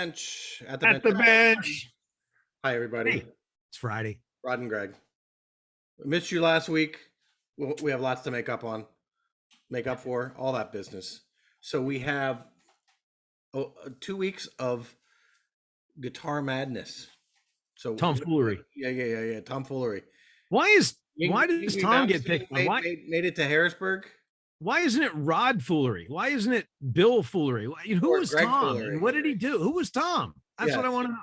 bench. At the bench. Hi, everybody. Hey, it's Friday. Rod and Greg. I missed you last week. We have lots to make up for, all that business. So we have 2 weeks of guitar madness. So tomfoolery. Yeah. Tomfoolery. Why does Tom get picked? Made it to Harrisburg? Why isn't it Rod foolery? Why isn't it Bill foolery? Who was Greg Tom? And what did he do? Who was Tom? That's what I want to know.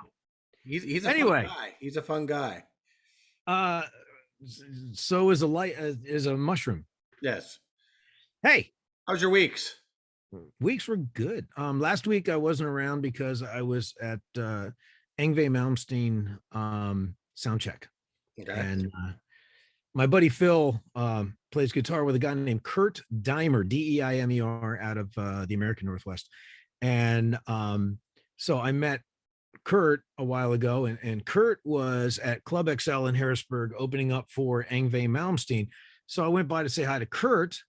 He's a fun guy. He's a fun guy. So is a mushroom. Yes. Hey, how's your weeks? Weeks were good. Last week I wasn't around because I was at Yngwie Malmsteen sound check. Okay. And my buddy Phil plays guitar with a guy named Kurt Deimer, Deimer, out of the American Northwest. And so I met Kurt a while ago, and Kurt was at Club XL in Harrisburg opening up for Yngwie Malmsteen. So I went by to say hi to Kurt,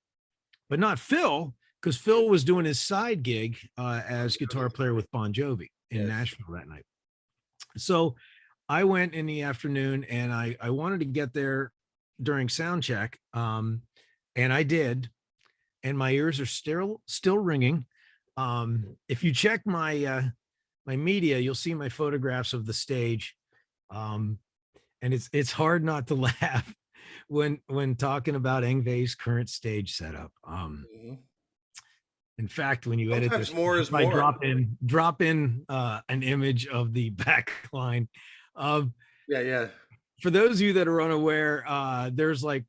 but not Phil, because Phil was doing his side gig as guitar player with Bon Jovi in Nashville that night. So I went in the afternoon, and I wanted to get there during sound check, and I did, and my ears are still ringing. If you check my my media, you'll see my photographs of the stage, and it's hard not to laugh when talking about Yngwie's current stage setup. In fact, when you edit this, more is I more. drop in an image of the back line. Yeah. For those of you that are unaware, there's like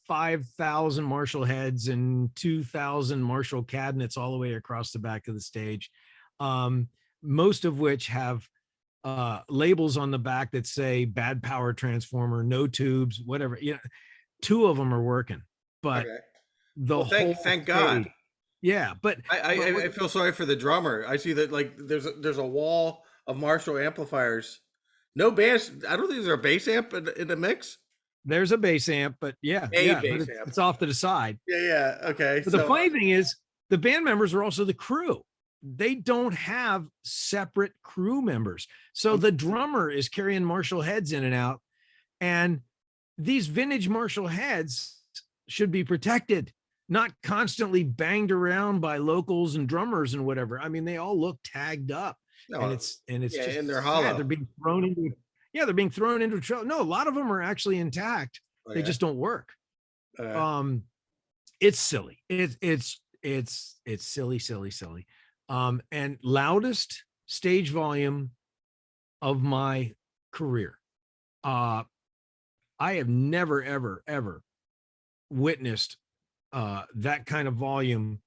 5,000 Marshall heads and 2,000 Marshall cabinets all the way across the back of the stage, most of which have labels on the back that say bad power transformer, no tubes, whatever. You know, 2 of them are working, but thank God. Yeah, but I feel sorry for the drummer. I see that like there's a wall of Marshall amplifiers. No bass. I don't think there's a bass amp in the mix. There's a bass amp, but it's off to the side. Yeah. Okay. But the funny thing is, the band members are also the crew. They don't have separate crew members. So the drummer is carrying Marshall heads in and out, and these vintage Marshall heads should be protected, not constantly banged around by locals and drummers and whatever. I mean, they all look tagged up. And it's just, and they're hollow. They're being thrown into trouble. No, a lot of them are actually intact. They just don't work. It's silly. It's silly. And loudest stage volume of my career. I have never, ever witnessed that kind of volume.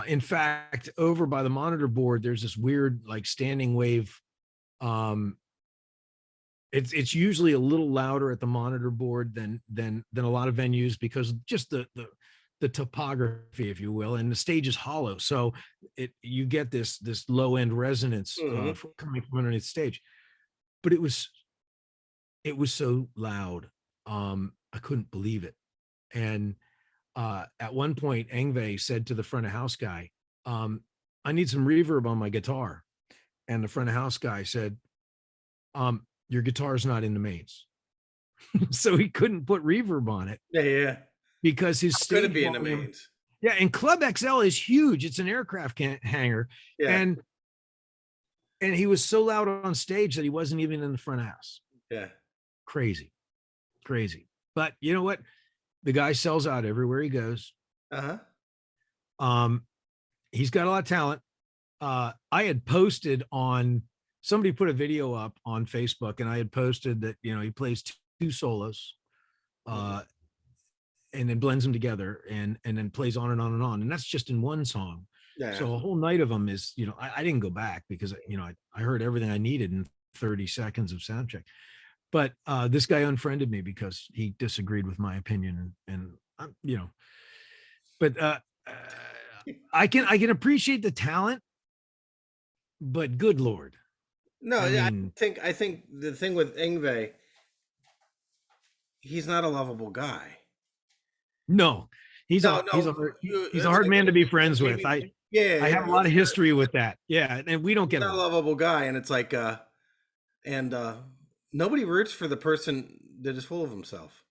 In fact, over by the monitor board, there's this weird like standing wave. It's usually a little louder at the monitor board than a lot of venues, because just the topography, if you will, and the stage is hollow, so you get this low end resonance coming from underneath the stage. But it was so loud, I couldn't believe it. And at one point, Yngwie said to the front of house guy, I need some reverb on my guitar. And the front of house guy said, your guitar's not in the mains. So he couldn't put reverb on it. Yeah. Because his stage could be in the mains. Yeah, and Club XL is huge. It's an aircraft hangar. Yeah. And he was so loud on stage that he wasn't even in the front of house. Yeah. Crazy. But you know what? The guy sells out everywhere he goes. He's got a lot of talent. I had posted somebody put a video up on Facebook, and I had posted that, he plays 2 solos, and then blends them together and then plays on and on and on. And that's just in one song. Yeah. So a whole night of them is, I didn't go back because, I heard everything I needed in 30 seconds of sound check. But this guy unfriended me because he disagreed with my opinion, and but I can appreciate the talent, but good Lord. No, I think the thing with Yngwie, he's not a lovable guy. No, he's a hard man to be friends with. I have a lot of history with that. Yeah, and we don't He's get not a along. lovable guy, and it's like, and nobody roots for the person that is full of himself.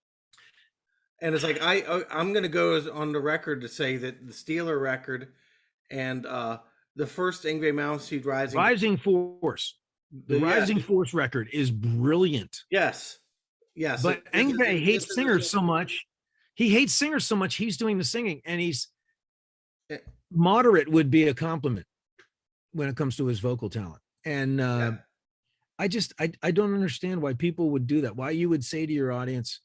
And it's like I'm gonna go on the record to say that the Steeler record and the first Yngwie Malmsteen Rising, Rising Force. The yes, Rising Force record is brilliant. yes, yes. But Yngwie This hates is singers so much. He hates singers so much. He's doing the singing, and he's yeah, moderate would be a compliment when it comes to his vocal talent. And I don't understand why people would do that. Why you would say to your audience,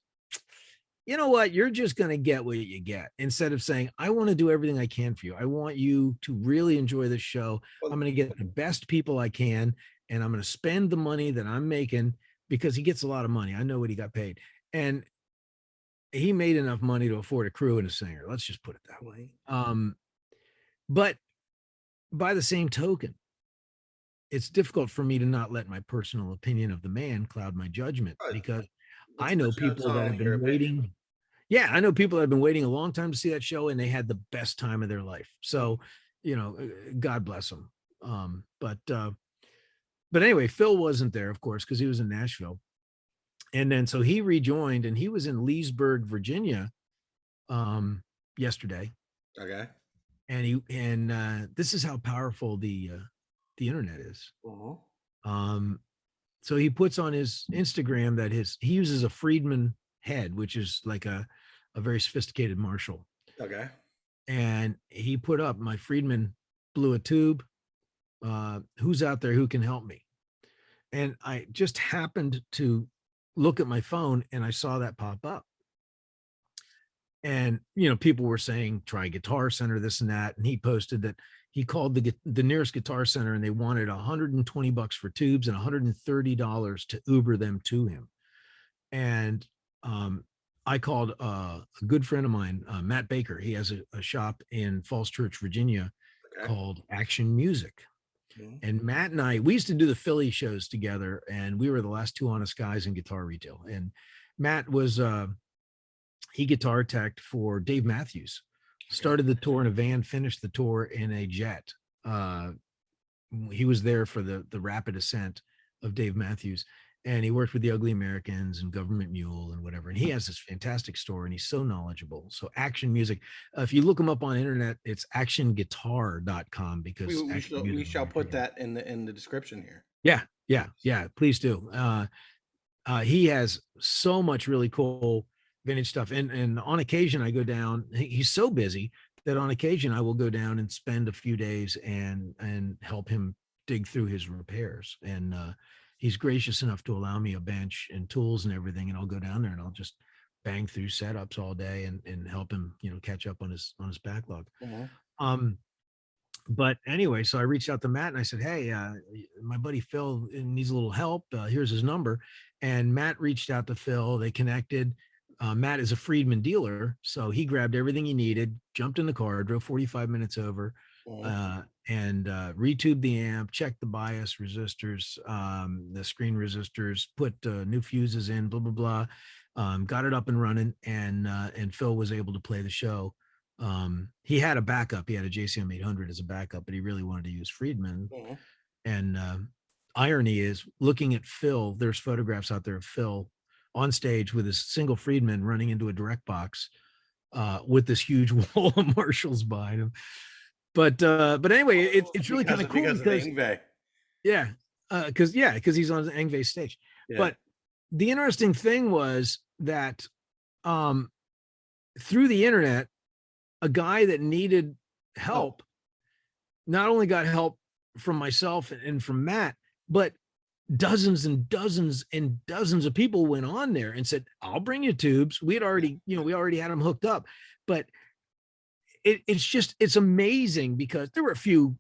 you know what, you're just going to get what you get, instead of saying, I want to do everything I can for you. I want you to really enjoy this show. well, I'm going to get the best people I can, and I'm going to spend the money that I'm making, because he gets a lot of money. I know what he got paid. And he made enough money to afford a crew and a singer. Let's just put it that way. But by the same token, it's difficult for me to not let my personal opinion of the man cloud my judgment, good. because Let's I know put your people that tongue have in your been opinion. waiting. Yeah, I know people that have been waiting a long time to see that show, and they had the best time of their life. So, God bless them. But anyway, Phil wasn't there, of course, because he was in Nashville. And then so he rejoined, and he was in Leesburg, Virginia, yesterday. Okay. And this is how powerful the internet is. Um, so he puts on his Instagram that he uses a Friedman head, which is like a very sophisticated Marshall. Okay. And he put up, my Friedman blew a tube. Who's out there who can help me? And I just happened to look at my phone, and I saw that pop up. And people were saying, try Guitar Center, this and that. And he posted that he called the nearest Guitar Center, and they wanted $120 for tubes and $130 to Uber them to him. And I called a good friend of mine, Matt Baker. He has a shop in Falls Church, Virginia, called Action Music. And Matt and we used to do the Philly shows together, and we were the last two honest guys in guitar retail. And Matt was he guitar teched for Dave Matthews, started the tour in a van, finished the tour in a jet. He was there for the rapid ascent of Dave Matthews, and he worked with the Ugly Americans and Government Mule and whatever. And he has this fantastic store, and he's so knowledgeable. So Action Music, if you look him up on internet, it's actionguitar.com, because we shall put that in the description here. Yeah, please do. He has so much really cool vintage stuff, and on occasion I go down. He's so busy that on occasion I will go down and spend a few days and help him dig through his repairs. And he's gracious enough to allow me a bench and tools and everything, and I'll go down there and I'll just bang through setups all day and help him catch up on his backlog. But anyway, so I reached out to Matt and I said, hey, my buddy Phil needs a little help. Here's his number. And Matt reached out to Phil. They connected. Matt is a Friedman dealer, so he grabbed everything he needed, jumped in the car, drove 45 minutes over, and retubed the amp, checked the bias resistors, the screen resistors, put new fuses in, blah, blah, blah, got it up and running, and Phil was able to play the show. He had a backup. He had a JCM 800 as a backup, but he really wanted to use Friedman. And irony is, looking at Phil, there's photographs out there of Phil on stage with his single Friedman running into a direct box with this huge wall of Marshalls behind him. But anyway, it's really kind of cool because because he's on Yngwie's stage. Yeah. But the interesting thing was that through the internet, a guy that needed help not only got help from myself and from Matt, but dozens and dozens and dozens of people went on there and said, I'll bring you tubes. We already had them hooked up. But it's amazing, because there were a few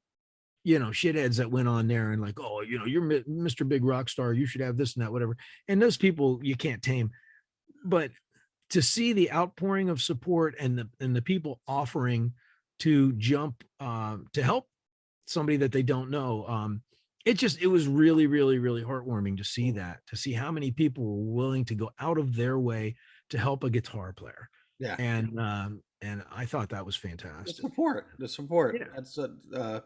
shitheads that went on there and like, oh, you're Mr. Big Rock Star, you should have this and that, whatever. And those people you can't tame. But to see the outpouring of support and the people offering to jump to help somebody that they don't know, it was really, really, really heartwarming to see that, to see how many people were willing to go out of their way to help a guitar player. Yeah. And I thought that was The fantastic. support, the support. Yeah.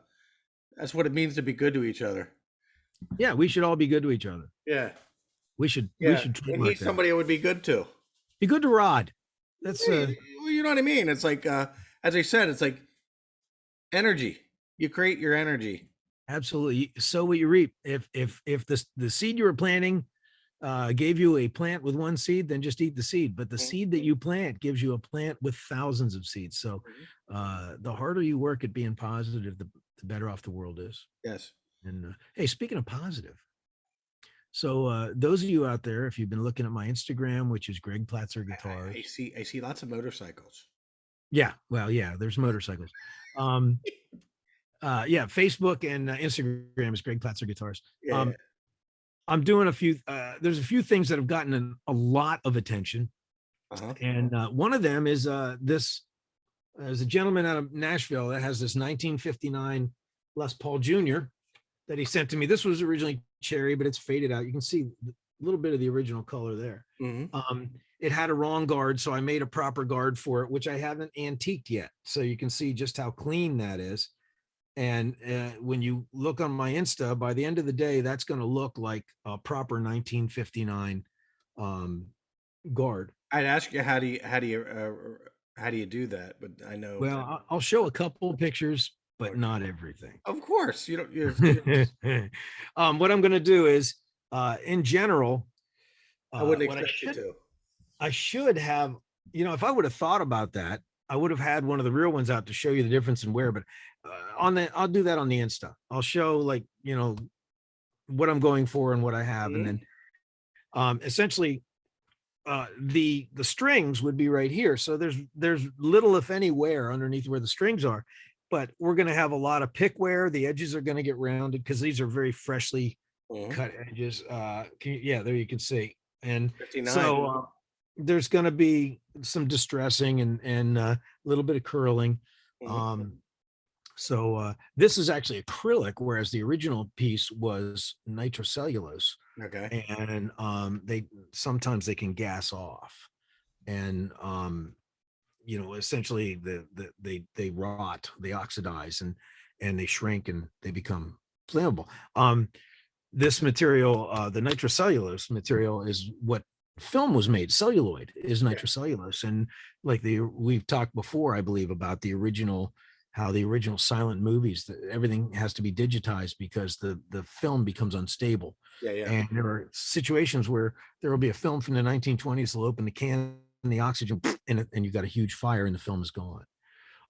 That's what it means to be good to each other. Yeah, we should all be good to each other. Yeah. We Yeah. should And trademark he's that. somebody I would be good to. Be good to Rod. That's Well, you know what I mean? It's like, as I said, it's like energy. You create your energy. absolutely so what you reap. If the seed you were planting gave you a plant with one seed, then just eat the seed. But the Mhm. seed that you plant gives you a plant with thousands of seeds. So Mhm. the harder you work at being positive, the better off the world is. Yes. And hey, speaking of positive, so those of you out there, if you've been looking at my Instagram, which is Greg Platzer I Guitars, see. I see lots of motorcycles. yeah, well, yeah, there's motorcycles. Um, yeah, Facebook and Instagram is Greg Platzer Guitars. Yeah. I'm doing a few. There's a few things that have gotten a lot of attention, Uh huh. and one of them is this. There's a gentleman out of Nashville that has this 1959 Les Paul Jr. that he sent to me. This was originally cherry, but it's faded out. You can see a little bit of the original color there. Hmm. It had a wrong guard, so I made a proper guard for it, which I haven't antiqued yet. So you can see just how clean that is. And when you look on my Insta, by the end of the day, that's going to look like a proper 1959 um, guard. I'd ask you how do you do that? But I know, Well, I'll show a couple pictures, but not everything. of course, you don't. You What I'm going to do is, in general, I wouldn't what expect you to. I should have, if I would have thought about that, I would have had one of the real ones out to show you the difference in wear. But I'll do that on the Insta. I'll show what I'm going for and what I have, and Mhm. then essentially the strings would be right here. So there's little if any wear underneath where the strings are, but we're going to have a lot of pick wear. The edges are going to get rounded because these are very freshly Mhm. cut edges. Yeah, there you can see. And 59. so there's going to be some distressing and a little bit of curling. Mhm. Um, so this is actually acrylic, whereas the original piece was nitrocellulose, Okay. and they sometimes they can gas off, and essentially they rot, they oxidize, and they shrink and they become flammable. This material, the nitrocellulose material, is what film was made. Celluloid is Yeah. nitrocellulose, and like we've talked before, I believe, about how the original silent movies, everything has to be digitized because the film becomes unstable. Yeah. Yeah. And there are situations where there will be a film from the 1920s. They'll open the can, and the oxygen, and you've got a huge fire, and the film is gone.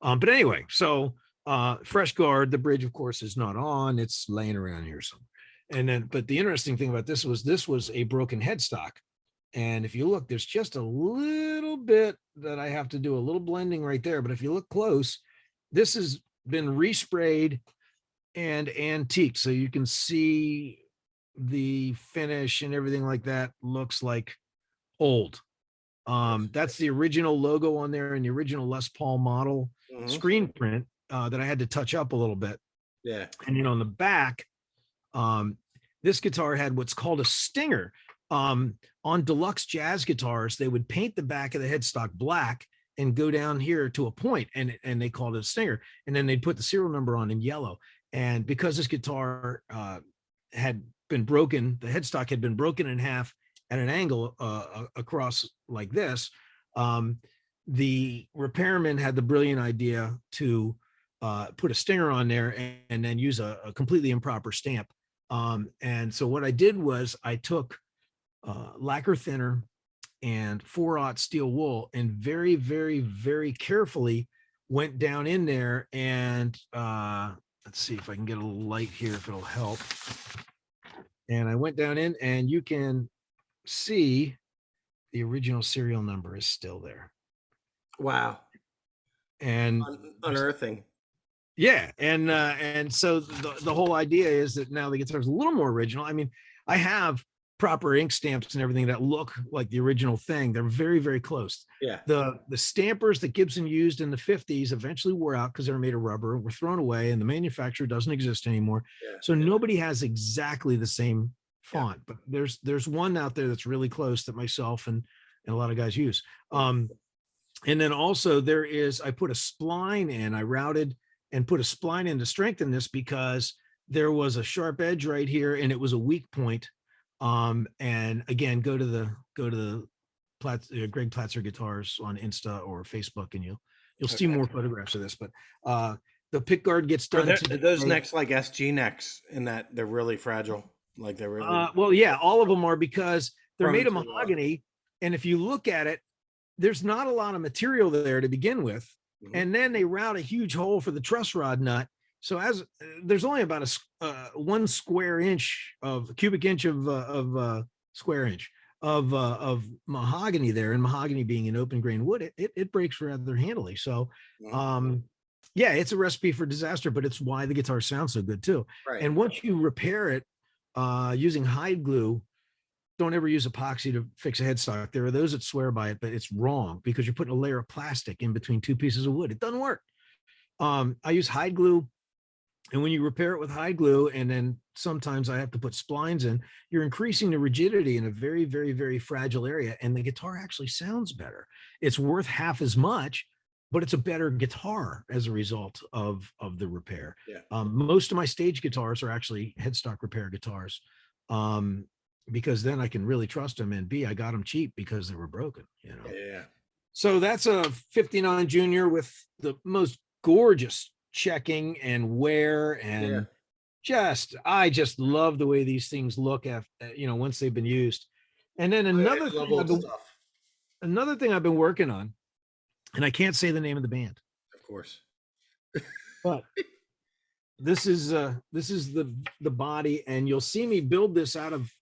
But anyway, so fresh guard. The bridge, of course, is not on. It's laying around here somewhere. And then, but the interesting thing about this was a broken headstock. And if you look, there's just a little bit that I have to do a little blending right there. But if you look close, this has been resprayed and antiqued. So you can see the finish and everything like that looks like old. That's the original logo on there and the original Les Paul model Mhm. screen print that I had to touch up a little bit. Yeah. And on the back, um, this guitar had what's called a stinger. On deluxe jazz guitars, they would paint the back of the headstock black and go down here to a point, and they called it a stinger. And then they'd put the serial number on in yellow. And because this guitar had been broken, the headstock had been broken in half at an angle across like this. The repairman had the brilliant idea to put a stinger on there and then use a completely improper stamp. And so what I did was I took lacquer thinner and 4/0 steel wool and very, very, very carefully went down in there and let's see if I can get a little light here if it'll help. And I went down in, and you can see the original serial number is still there. Wow. And Unearthing. yeah, and so the whole idea is that now the guitar is a little more original. I mean, I have proper ink stamps and everything that look like the original thing. They're very, very close. Yeah. The stampers that Gibson used in the 50s eventually wore out because they were made of rubber, were thrown away, and the manufacturer doesn't exist anymore. Yeah. So nobody has exactly the same Yeah. font, but there's one out there that's really close that myself and a lot of guys use. And then also I put a spline in, I routed and put a spline in to strengthen this because there was a sharp edge right here and it was a weak point. And again, go to the Greg Platzer Guitars on Insta or Facebook, and you'll see more photographs of this. But the pick guard gets Are done. those necks like SG necks in that they're really fragile? Like they're really Well, yeah, all of them are, because they're prone made of to, mahogany. And if you look at it, there's not a lot of material there to begin with. And then they route a huge hole for the truss rod nut. So there's only about a 1 square inch of cubic inch of square inch of mahogany there, and mahogany being an open grain wood, it breaks rather handily. So yeah, it's a recipe for disaster, but it's why the guitar sounds so good too. right. And once you repair it using hide glue, don't ever use epoxy to fix a headstock. There are those that swear by it, but it's wrong, because you're putting a layer of plastic in between 2 pieces of wood. It doesn't work. I use hide glue, and when you repair it with hide glue, and then sometimes I have to put splines in, you're increasing the rigidity in a very, very, very fragile area, and the guitar actually sounds better. It's worth half as much, but it's a better guitar as a result of the repair. Yeah. Most of my stage guitars are actually headstock repair guitars. Because then I can really trust them, and B, I got them cheap because they were broken, you know. Yeah. So that's a 59 Junior with the most gorgeous checking and wear, and I just love the way these things look after, once they've been used. And then another thing I've been working on, and I can't say the name of the band, Of course. but this is the body, and you'll see me build this out of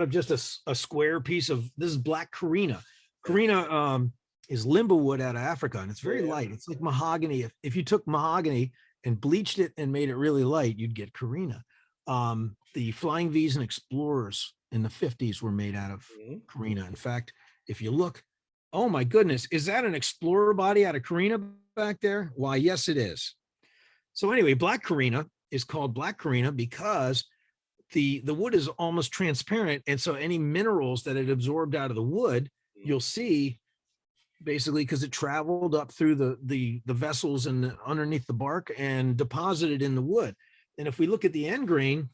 just a square piece of, this is black Carina. Carina is limbo wood out of Africa, and it's very light. It's like mahogany. If you took mahogany and bleached it and made it really light, you'd get Carina. The Flying V's and Explorers in the 50s were made out of Carina. In fact, if you look, oh my goodness, is that an Explorer body out of Carina back there? Why, yes, it is. So anyway, black Carina is called black Carina because the wood is almost transparent, and so any minerals that it absorbed out of the wood, you'll see, basically, because it traveled up through the vessels and underneath the bark and deposited in the wood. And if we look at the end grain,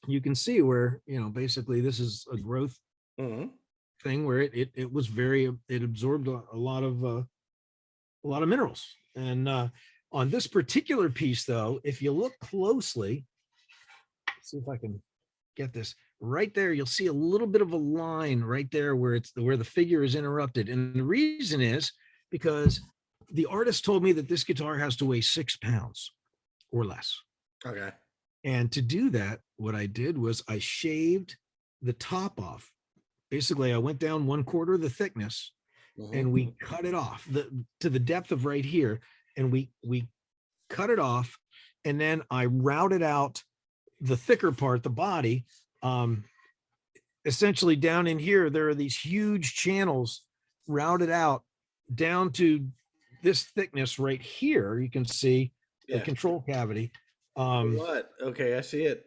you can see where, basically this is a growth thing where it was it absorbed a lot of minerals. And on this particular piece, though, if you look closely, see if I can get this right there, you'll see a little bit of a line right there where the figure is interrupted. And the reason is because the artist told me that this guitar has to weigh 6 pounds or less. Okay. And to do that, what I did was I shaved the top off. Basically, I went down 1/4 of the thickness and we cut it off to the depth of right here. And we cut it off, and then I routed out the thicker part, the body. Essentially down in here, there are these huge channels routed out down to this thickness right here. You can see the control cavity. Okay, I see it.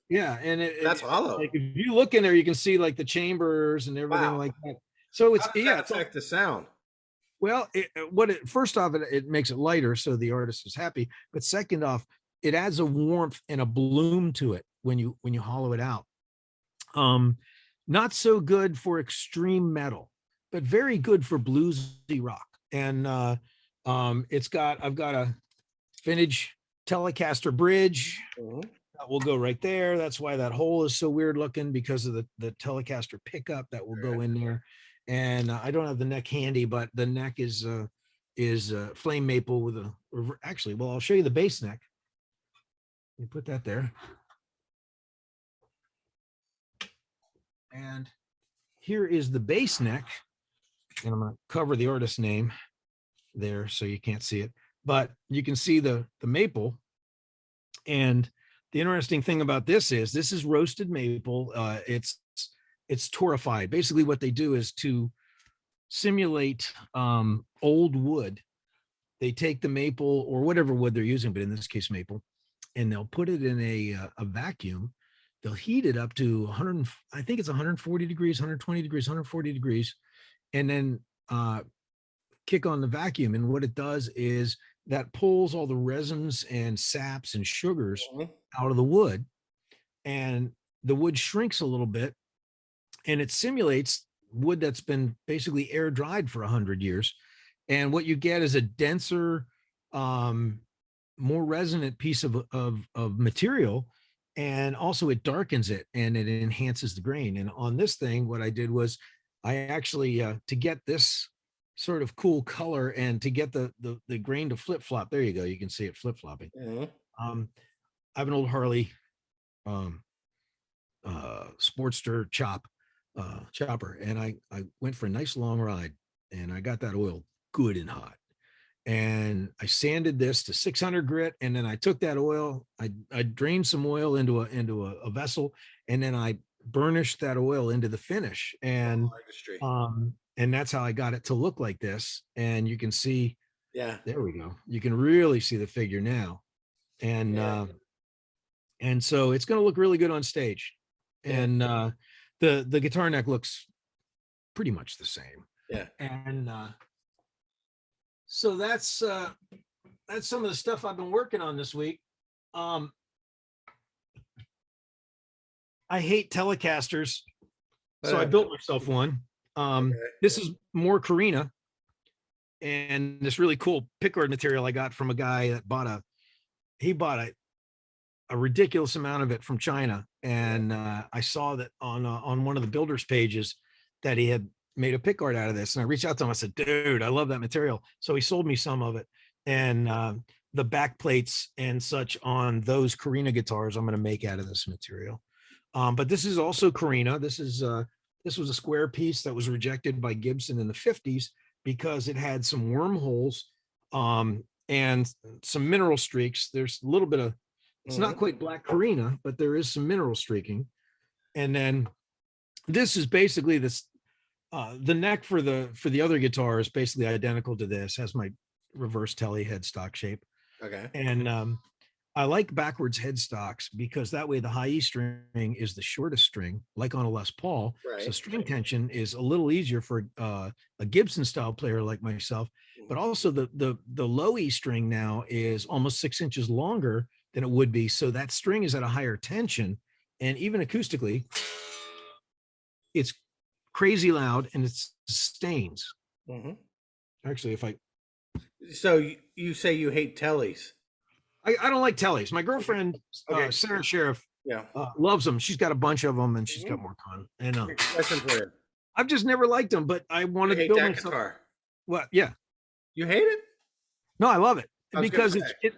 Yeah, and that's hollow. Like if you look in there, you can see like the chambers and everything like that. So it's How does that affect the sound? Well, first off, it makes it lighter, so the artist is happy. But second off, it adds a warmth and a bloom to it when you hollow it out. Not so good for extreme metal, but very good for bluesy rock. And I've got a vintage Telecaster bridge that will go right there. That's why that hole is so weird looking, because of the Telecaster pickup that will go in there. And I don't have the neck handy, but the neck is flame maple with actually, well, I'll show you the bass neck. You put that there. And here is the bass neck. And I'm going to cover the artist's name there so you can't see it. But you can see the maple. And the interesting thing about this is roasted maple. It's torrefied. Basically what they do is to simulate old wood. They take the maple or whatever wood they're using, but in this case maple, and they'll put it in a vacuum. They'll heat it up to 100, I think it's 140 degrees, 120 degrees, 140 degrees, and then kick on the vacuum, and what it does is that pulls all the resins and saps and sugars Mhm. out of the wood, and the wood shrinks a little bit, and it simulates wood that's been basically air dried for 100 years. And what you get is a denser, um, more resonant piece of material, and also it darkens it and it enhances the grain. And on this thing, what I did was I actually to get this sort of cool color and to get the grain to flip flop. There you go. You can see it flip flopping. Mhm. Um, I have an old Harley um, Sportster chopper, and I went for a nice long ride, and I got that oil good and hot, and I sanded this to 600 grit, and then I took that oil, I drained some oil into a vessel, and then I burnished that oil into the finish, Artistry. and that's how I got it to look like this. And you can see, Yeah. there we go, you can really see the figure now. And Yeah. and so it's going to look really good on stage. Yeah. And the guitar neck looks pretty much the same. Yeah. And so that's some of the stuff I've been working on this week. I hate Telecasters, so I built myself one. Okay. This is more Carina, and this really cool pickguard material I got from a guy that bought a ridiculous amount of it from China. And I saw that on one of the builders pages that he had made a pickguard out of this. And I reached out to him. I said, dude, I love that material. So he sold me some of it. And the back plates and such on those Carina guitars, I'm going to make out of this material. But this is also Carina. This was a square piece that was rejected by Gibson in the 50s because it had some wormholes and some mineral streaks. There's a little bit of, it's not quite black Carina, but there is some mineral streaking. And then this is basically this, the neck for the other guitar is basically identical to this, has my reverse telly headstock shape. Okay. And I like backwards headstocks because that way the high E string is the shortest string, like on a Les Paul. Right. So string tension is a little easier for a Gibson style player like myself. But also the low E string now is almost 6 inches longer than it would be. So that string is at a higher tension, and even acoustically, it's crazy loud and it sustains. Mm-hmm. Actually, if I So you say you hate tellies? I don't like tellies. My girlfriend, Okay. Sarah Sheriff, Yeah. loves them. She's got a bunch of them, and she's got Mhm. more con. And Question for you. I've just never liked them, but I You wanted to hate build that myself. guitar? What? Yeah. You hate it? No, I love it I was because gonna say.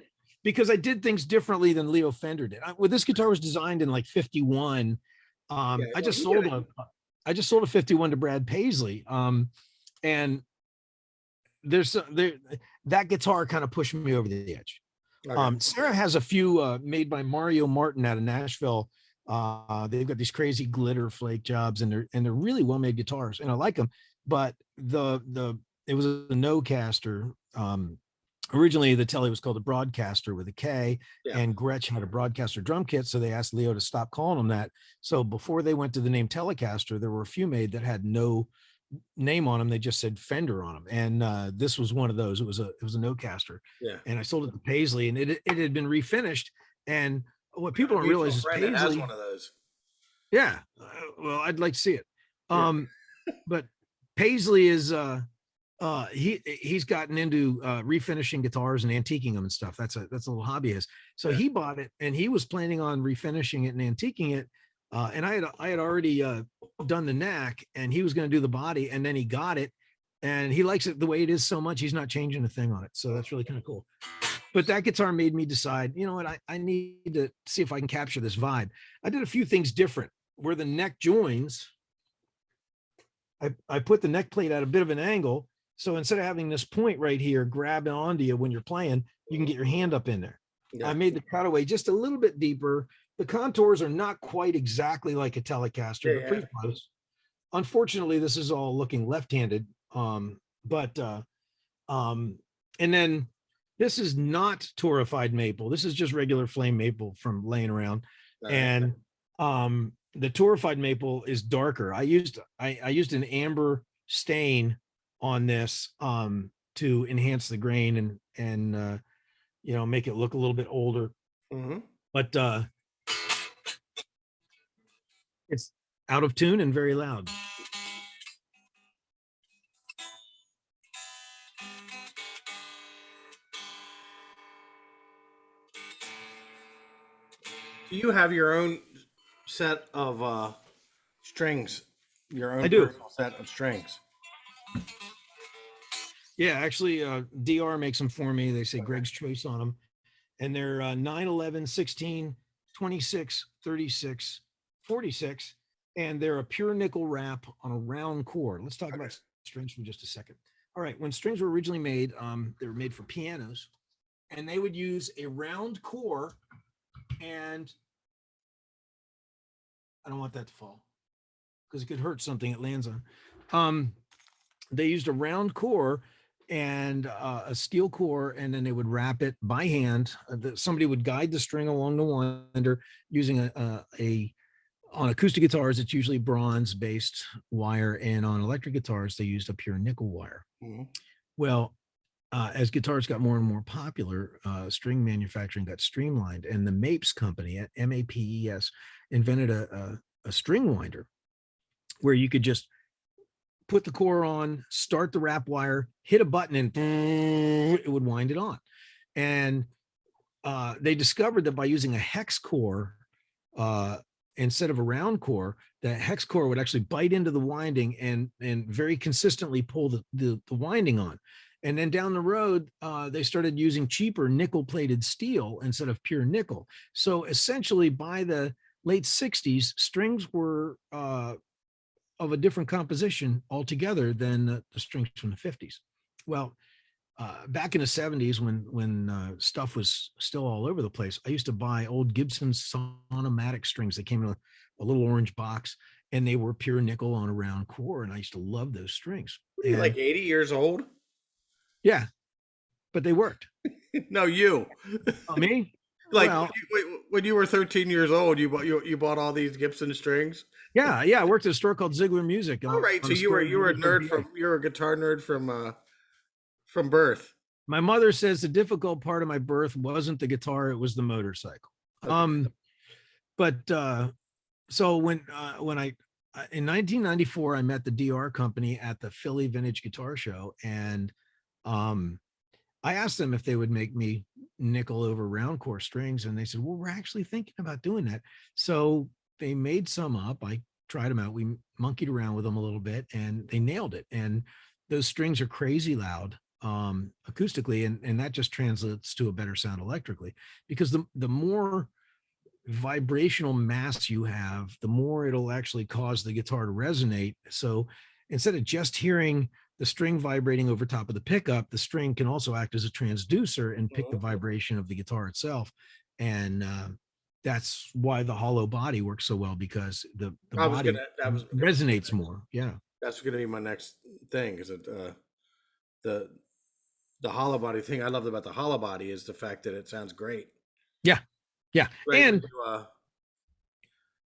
because I did things differently than Leo Fender did. Well, this guitar was designed in like 51. Yeah, I well, just he sold did it. I just sold a 51 to Brad Paisley. And there that guitar kind of pushed me over the edge. Okay. Sarah has a few made by Mario Martin out of Nashville. They've got these crazy glitter flake jobs, and they're really well made guitars, and I like them. But it was a no caster. Originally, the telly was called a Broadcaster with a K, Yeah. and Gretsch had a Broadcaster drum kit, so they asked Leo to stop calling them that. So before they went to the name Telecaster, there were a few made that had no name on them. They just said Fender on them, and this was one of those. It was a no caster, Yeah. and I sold it to Paisley, and it had been refinished. And what people don't Mutual realize is friend that has Paisley, one of those. yeah, well, I'd like to see it. Yeah. But Paisley is he's gotten into refinishing guitars and antiquing them and stuff. That's a little hobby of his. So Yeah. he bought it, and he was planning on refinishing it and antiquing it. And I had already done the neck, and he was going to do the body, and then he got it, and he likes it the way it is so much he's not changing a thing on it. So that's really kind of cool. But that guitar made me decide, you know what, I need to see if I can capture this vibe. I did a few things different. Where the neck joins, I put the neck plate at a bit of an angle. So instead of having this point right here grab onto you when you're playing, you can get your hand up in there. Yeah. I made the cutaway just a little bit deeper. The contours are not quite exactly like a Telecaster, but pretty close. Unfortunately, this is all looking left-handed. And then this is not torrefied maple. This is just regular flame maple from laying around. Right. And the torrefied maple is darker. I used an amber stain on this to enhance the grain and you know, make it look a little bit older. Mm-hmm. But it's out of tune and very loud. Do you have your own set of strings? Your I own do. personal set of strings? Yeah, actually, DR makes them for me. They say Greg's Choice on them. And they're 9, 11, 16, 26, 36, 46. And they're a pure nickel wrap on a round core. Let's talk about strings for just a second. All right. When strings were originally made, they were made for pianos, and they would use a round core. And I don't want that to fall because it could hurt something it lands on. They used a round core and a steel core, and then they would wrap it by hand. Somebody would guide the string along the winder using a on acoustic guitars, it's usually bronze based wire, and on electric guitars, they used a pure nickel wire. Mm-hmm. Well, as guitars got more and more popular, string manufacturing got streamlined, and the Mapes company, MAPES, invented a string winder where you could just put the core on, start the wrap wire, hit a button, and it would wind it on. And they discovered that by using a hex core instead of a round core, that hex core would actually bite into the winding and very consistently pull the winding on. And then down the road, they started using cheaper nickel-plated steel instead of pure nickel. So essentially, by the late 60s, strings were of a different composition altogether than the strings from the 50s. Well, back in the 70s, when stuff was still all over the place, I used to buy old Gibson Sonomatic strings that came in a little orange box, and they were pure nickel on a round core, and I used to love those strings. You're like 80 years old? Yeah, but they worked. No, you. Oh, me? Like Well, when you were 13 years old, you bought all these Gibson strings. yeah, I worked at a store called Ziegler Music All right, on so a store in you were a Harrisburg, nerd PA. you're a guitar nerd from birth. My mother says the difficult part of my birth wasn't the guitar, it was the motorcycle. Okay. But so when I in 1994 I met the DR company at the Philly Vintage Guitar Show, and I asked them if they would make me nickel over round core strings, and they said, well, we're actually thinking about doing that. So they made some up. I tried them out. We monkeyed around with them a little bit, and they nailed it. And those strings are crazy loud acoustically, and that just translates to a better sound electrically, because the more vibrational mass you have, the more it'll actually cause the guitar to resonate. So instead of just hearing the string vibrating over top of the pickup, the string can also act as a transducer and pick the vibration of the guitar itself. And that's why the hollow body works so well, because the body resonates more. Yeah. That's gonna be my next thing, is it the hollow body thing I loved about the hollow body is the fact that it sounds great. Yeah. Yeah. Right. And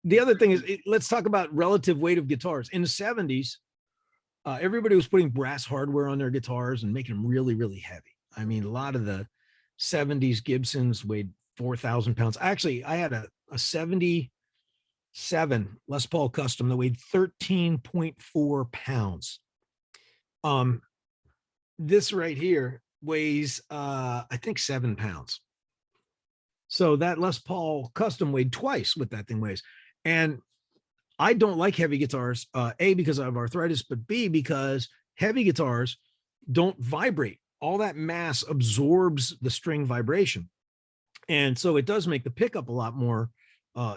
the other thing is, let's talk about relative weight of guitars. In the 70s, everybody was putting brass hardware on their guitars and making them really, really heavy. I mean, a lot of the 70s Gibsons weighed 4,000 pounds. Actually, I had a 77 Les Paul Custom that weighed 13.4 pounds. This right here weighs, I think, 7 pounds. So that Les Paul Custom weighed twice what that thing weighs. And I don't like heavy guitars, A, because I have arthritis, but B, because heavy guitars don't vibrate. All that mass absorbs the string vibration. And so it does make the pickup a lot more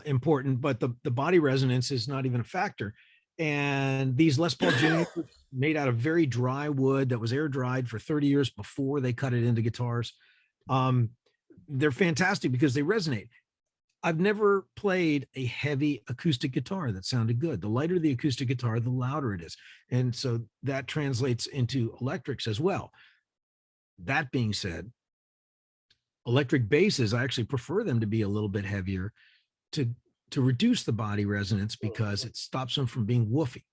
important, but the body resonance is not even a factor. And these Les Paul Juniors, made out of very dry wood that was air dried for 30 years before they cut it into guitars, they're fantastic because they resonate. I've never played a heavy acoustic guitar that sounded good. The lighter the acoustic guitar, the louder it is. And so that translates into electrics as well. That being said, electric basses, I actually prefer them to be a little bit heavier to reduce the body resonance, because it stops them from being woofy.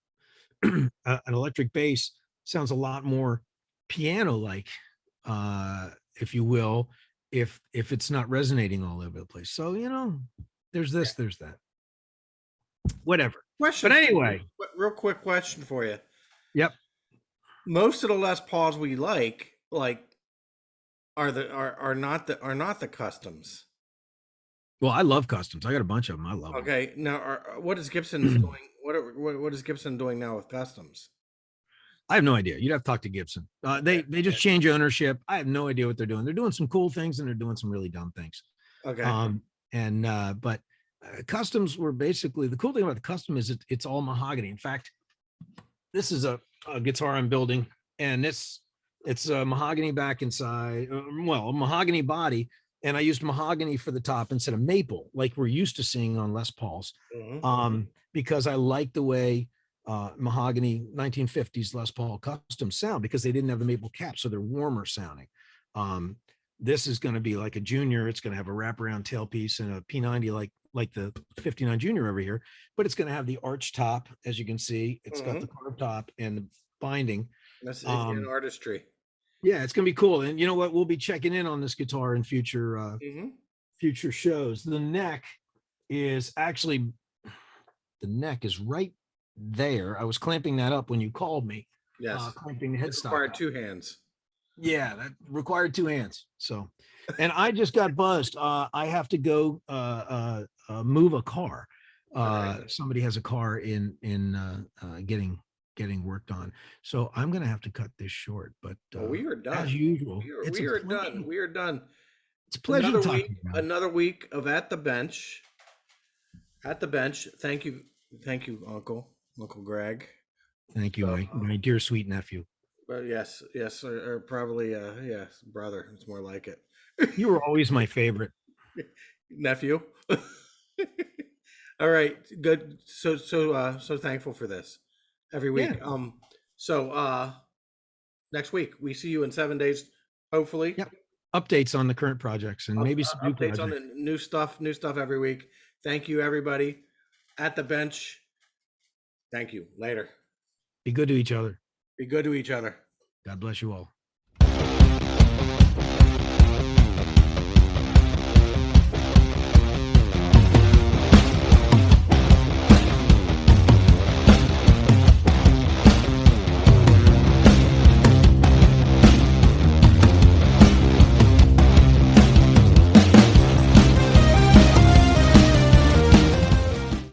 An electric bass sounds a lot more piano like, if you will, if it's not resonating all over the place. So, there's this, there's that, whatever. Question. But anyway, Real quick question for you. yep. Most of the Les Pauls we like are not the customs. Well, I love customs. I got a bunch of them. I love them. Okay, now what is Gibson's doing? What is Gibson doing now with customs? I have no idea. You'd have to talk to Gibson. They just change ownership. I have no idea what they're doing. They're doing some cool things and they're doing some really dumb things. Okay. But customs were basically, the cool thing about the custom is it's all mahogany. In fact, this is a guitar I'm building, and it's a mahogany back inside. Well, a mahogany body, and I used mahogany for the top instead of maple, like we're used to seeing on Les Pauls. Because I like the way mahogany 1950s Les Paul custom sound, because they didn't have the maple cap, so they're warmer sounding. This is going to be like a Junior. It's going to have a wraparound tailpiece and a P90 like the 59 Junior over here, but it's going to have the arch top, as you can see. It's got the carved top and the binding. That's an artistry. Yeah, it's going to be cool. And you know what? We'll be checking in on this guitar in future future shows. The neck is actually, the neck is right there. I was clamping that up when you called me. Yes. Clamping the headstock. Required 2 hands. Yeah, that required 2 hands. So, and I just got buzzed. I have to go move a car. Somebody has a car in getting worked on. So I'm gonna have to cut this short. But we are done as usual. We are done. We are done. It's a pleasure talking. Another week of At the Bench. At the Bench. Thank you, Uncle Greg. Thank you, my dear sweet nephew. Well, yes, or probably yes, brother. It's more like it. You were always my favorite nephew. All right, good. So thankful for this every week. Yeah. So next week we see you in 7 days, hopefully. Yep. Updates on the current projects and maybe some new updates on the new stuff every week. Thank you, everybody. At the Bench. Thank you. Later. Be good to each other. Be good to each other. God bless you all.